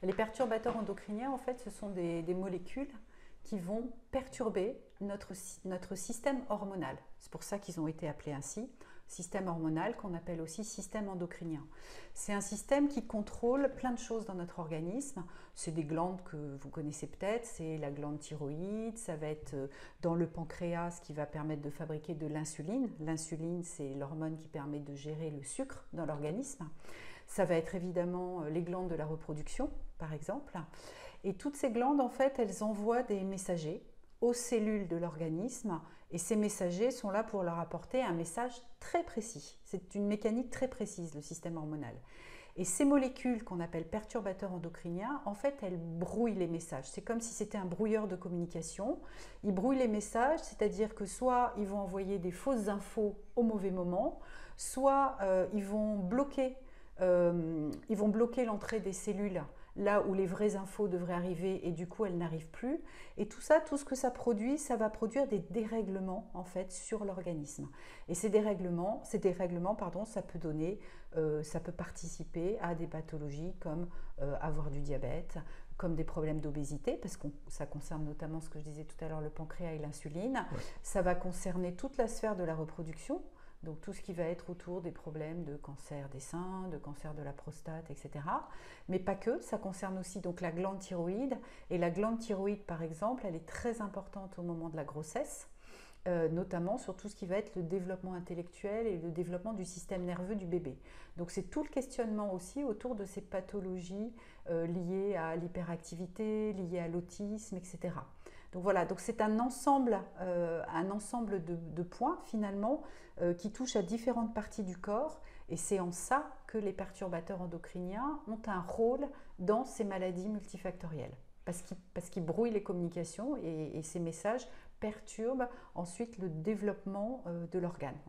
Les perturbateurs endocriniens, en fait, ce sont des molécules qui vont perturber notre système hormonal. C'est pour ça qu'ils ont été appelés ainsi, système hormonal qu'on appelle aussi système endocrinien. C'est un système qui contrôle plein de choses dans notre organisme. C'est des glandes que vous connaissez peut-être, c'est la glande thyroïde, ça va être dans le pancréas qui va permettre de fabriquer de l'insuline. L'insuline, c'est l'hormone qui permet de gérer le sucre dans l'organisme. Ça va être évidemment les glandes de la reproduction, par exemple. Et toutes ces glandes, en fait, elles envoient des messagers aux cellules de l'organisme et ces messagers sont là pour leur apporter un message très précis. C'est une mécanique très précise, le système hormonal. Et ces molécules qu'on appelle perturbateurs endocriniens, en fait, elles brouillent les messages. C'est comme si c'était un brouilleur de communication. Ils brouillent les messages, c'est-à-dire que soit ils vont envoyer des fausses infos au mauvais moment, soit ils vont bloquer l'entrée des cellules là où les vraies infos devraient arriver et du coup elles n'arrivent plus. Et tout ça, tout ce que ça produit, ça va produire des dérèglements en fait sur l'organisme. Et ces dérèglements, pardon, ça peut participer à des pathologies comme avoir du diabète, comme des problèmes d'obésité, parce que ça concerne notamment ce que je disais tout à l'heure, le pancréas et l'insuline. Ouais. Ça va concerner toute la sphère de la reproduction. Donc tout ce qui va être autour des problèmes de cancer des seins, de cancer de la prostate, etc. Mais pas que, ça concerne aussi donc la glande thyroïde. Et la glande thyroïde, par exemple, elle est très importante au moment de la grossesse, notamment sur tout ce qui va être le développement intellectuel et le développement du système nerveux du bébé. Donc c'est tout le questionnement aussi autour de ces pathologies liées à l'hyperactivité, liées à l'autisme, etc. Donc voilà, donc c'est un ensemble de points finalement qui touchent à différentes parties du corps et c'est en ça que les perturbateurs endocriniens ont un rôle dans ces maladies multifactorielles. Parce qu'ils brouillent les communications et ces messages perturbent ensuite le développement de l'organe.